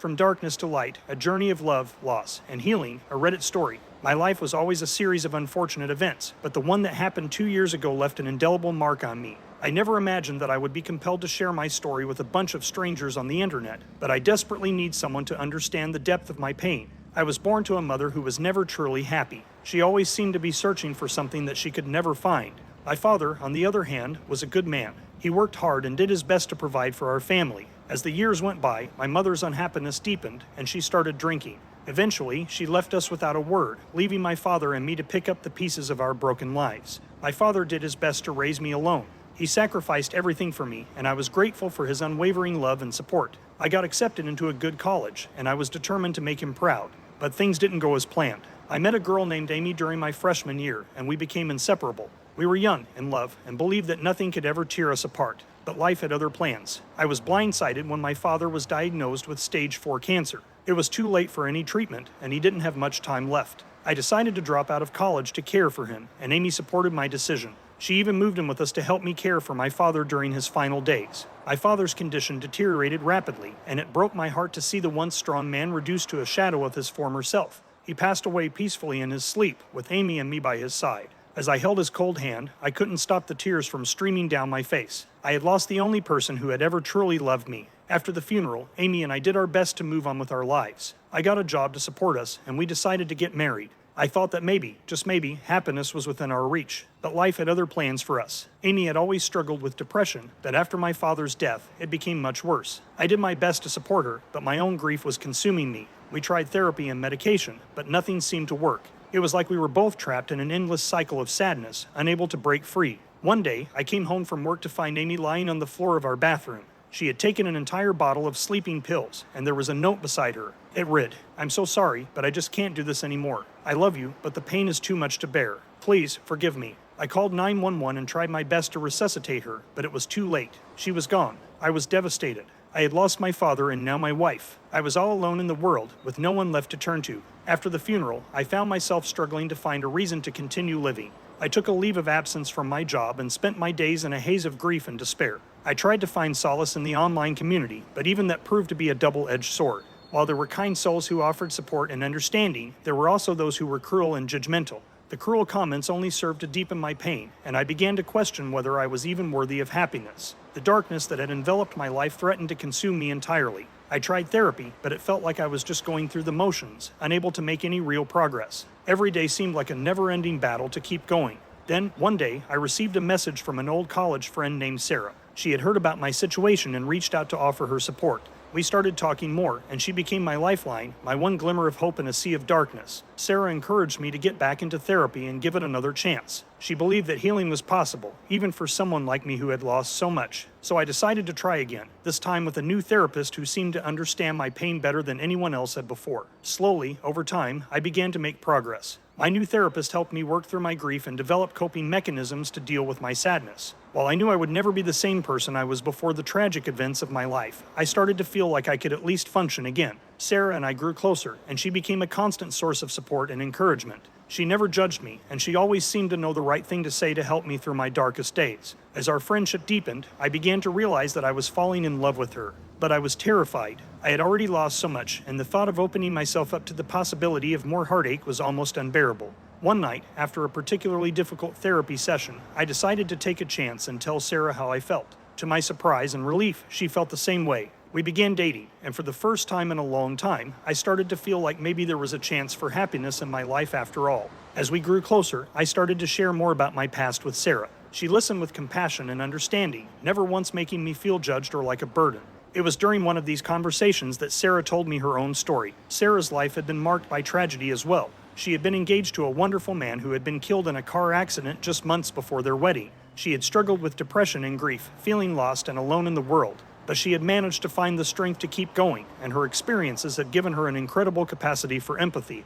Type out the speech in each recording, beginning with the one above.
From darkness to light, a journey of love, loss, and healing, a Reddit story. My life was always a series of unfortunate events, but the one that happened 2 years ago left an indelible mark on me. I never imagined that I would be compelled to share my story with a bunch of strangers on the internet, but I desperately need someone to understand the depth of my pain. I was born to a mother who was never truly happy. She always seemed to be searching for something that she could never find. My father, on the other hand, was a good man. He worked hard and did his best to provide for our family. As the years went by, my mother's unhappiness deepened, and she started drinking. Eventually, she left us without a word, leaving my father and me to pick up the pieces of our broken lives. My father did his best to raise me alone. He sacrificed everything for me, and I was grateful for his unwavering love and support. I got accepted into a good college, and I was determined to make him proud. But things didn't go as planned. I met a girl named Amy during my freshman year, and we became inseparable. We were young, in love, and believed that nothing could ever tear us apart. But life had other plans. I was blindsided when my father was diagnosed with stage 4 cancer. It was too late for any treatment, and he didn't have much time left. I decided to drop out of college to care for him, and Amy supported my decision. She even moved in with us to help me care for my father during his final days. My father's condition deteriorated rapidly, and it broke my heart to see the once strong man reduced to a shadow of his former self. He passed away peacefully in his sleep, with Amy and me by his side. As I held his cold hand, I couldn't stop the tears from streaming down my face. I had lost the only person who had ever truly loved me. After the funeral, Amy and I did our best to move on with our lives. I got a job to support us, and we decided to get married. I thought that maybe, just maybe, happiness was within our reach, but life had other plans for us. Amy had always struggled with depression, but after my father's death, it became much worse. I did my best to support her, but my own grief was consuming me. We tried therapy and medication, but nothing seemed to work. It was like we were both trapped in an endless cycle of sadness, unable to break free. One day, I came home from work to find Amy lying on the floor of our bathroom. She had taken an entire bottle of sleeping pills, and there was a note beside her. It read, "I'm so sorry, but I just can't do this anymore. I love you, but the pain is too much to bear. Please, forgive me." I called 911 and tried my best to resuscitate her, but it was too late. She was gone. I was devastated. I had lost my father and now my wife. I was all alone in the world, with no one left to turn to. After the funeral, I found myself struggling to find a reason to continue living. I took a leave of absence from my job and spent my days in a haze of grief and despair. I tried to find solace in the online community, but even that proved to be a double-edged sword. While there were kind souls who offered support and understanding, there were also those who were cruel and judgmental. The cruel comments only served to deepen my pain, and I began to question whether I was even worthy of happiness. The darkness that had enveloped my life threatened to consume me entirely. I tried therapy, but it felt like I was just going through the motions, unable to make any real progress. Every day seemed like a never-ending battle to keep going. Then, one day, I received a message from an old college friend named Sarah. She had heard about my situation and reached out to offer her support. We started talking more, and she became my lifeline, my one glimmer of hope in a sea of darkness. Sarah encouraged me to get back into therapy and give it another chance. She believed that healing was possible, even for someone like me who had lost so much. So I decided to try again, this time with a new therapist who seemed to understand my pain better than anyone else had before. Slowly, over time, I began to make progress. My new therapist helped me work through my grief and develop coping mechanisms to deal with my sadness. While I knew I would never be the same person I was before the tragic events of my life, I started to feel like I could at least function again. Sarah and I grew closer, and she became a constant source of support and encouragement. She never judged me, and she always seemed to know the right thing to say to help me through my darkest days. As our friendship deepened, I began to realize that I was falling in love with her. But I was terrified. I had already lost so much, and the thought of opening myself up to the possibility of more heartache was almost unbearable. One night, after a particularly difficult therapy session, I decided to take a chance and tell Sarah how I felt. To my surprise and relief, she felt the same way. We began dating, and for the first time in a long time, I started to feel like maybe there was a chance for happiness in my life after all. As we grew closer, I started to share more about my past with Sarah. She listened with compassion and understanding, never once making me feel judged or like a burden. It was during one of these conversations that Sarah told me her own story. Sarah's life had been marked by tragedy as well. She had been engaged to a wonderful man who had been killed in a car accident just months before their wedding. She had struggled with depression and grief, feeling lost and alone in the world. But she had managed to find the strength to keep going, and her experiences had given her an incredible capacity for empathy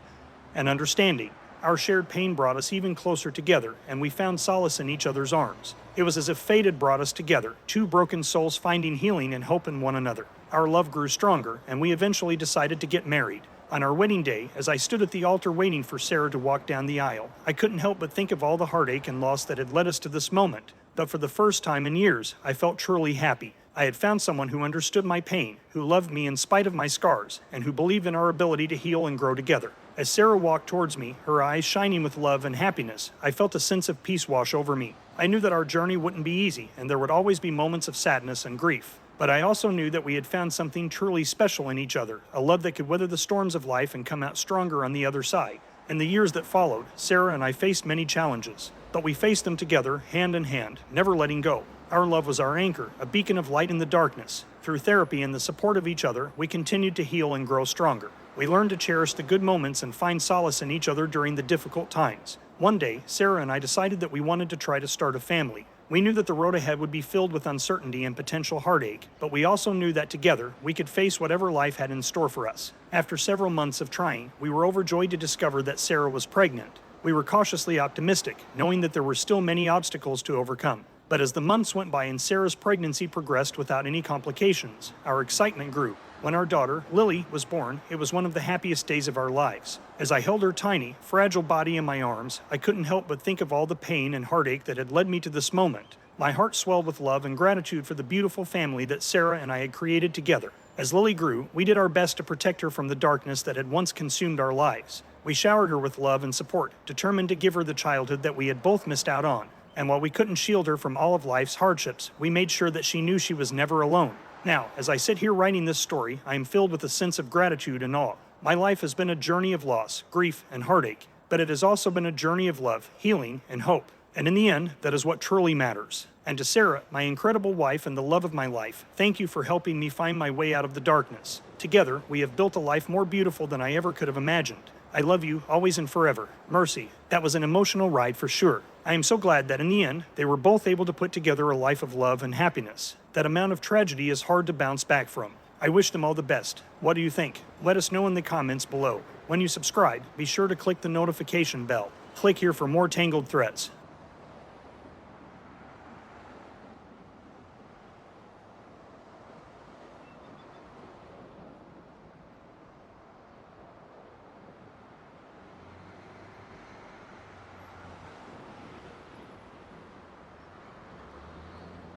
and understanding. Our shared pain brought us even closer together, and we found solace in each other's arms. It was as if fate had brought us together, two broken souls finding healing and hope in one another. Our love grew stronger, and we eventually decided to get married. On our wedding day, as I stood at the altar waiting for Sarah to walk down the aisle, I couldn't help but think of all the heartache and loss that had led us to this moment. But for the first time in years, I felt truly happy. I had found someone who understood my pain, who loved me in spite of my scars, and who believed in our ability to heal and grow together. As Sarah walked towards me, her eyes shining with love and happiness, I felt a sense of peace wash over me. I knew that our journey wouldn't be easy, and there would always be moments of sadness and grief. But I also knew that we had found something truly special in each other, a love that could weather the storms of life and come out stronger on the other side. In the years that followed, Sarah and I faced many challenges, but we faced them together, hand in hand, never letting go. Our love was our anchor, a beacon of light in the darkness. Through therapy and the support of each other, we continued to heal and grow stronger. We learned to cherish the good moments and find solace in each other during the difficult times. One day, Sarah and I decided that we wanted to try to start a family. We knew that the road ahead would be filled with uncertainty and potential heartache, but we also knew that together, we could face whatever life had in store for us. After several months of trying, we were overjoyed to discover that Sarah was pregnant. We were cautiously optimistic, knowing that there were still many obstacles to overcome. But as the months went by and Sarah's pregnancy progressed without any complications, our excitement grew. When our daughter, Lily, was born, it was one of the happiest days of our lives. As I held her tiny, fragile body in my arms, I couldn't help but think of all the pain and heartache that had led me to this moment. My heart swelled with love and gratitude for the beautiful family that Sarah and I had created together. As Lily grew, we did our best to protect her from the darkness that had once consumed our lives. We showered her with love and support, determined to give her the childhood that we had both missed out on. And while we couldn't shield her from all of life's hardships, we made sure that she knew she was never alone. Now, as I sit here writing this story, I am filled with a sense of gratitude and awe. My life has been a journey of loss, grief, and heartache, but it has also been a journey of love, healing, and hope. And in the end, that is what truly matters. And to Sarah, my incredible wife and the love of my life, thank you for helping me find my way out of the darkness. Together, we have built a life more beautiful than I ever could have imagined. I love you, always and forever. Mercy. That was an emotional ride for sure. I am so glad that in the end, they were both able to put together a life of love and happiness. That amount of tragedy is hard to bounce back from. I wish them all the best. What do you think? Let us know in the comments below. When you subscribe, be sure to click the notification bell. Click here for more Tangled threads.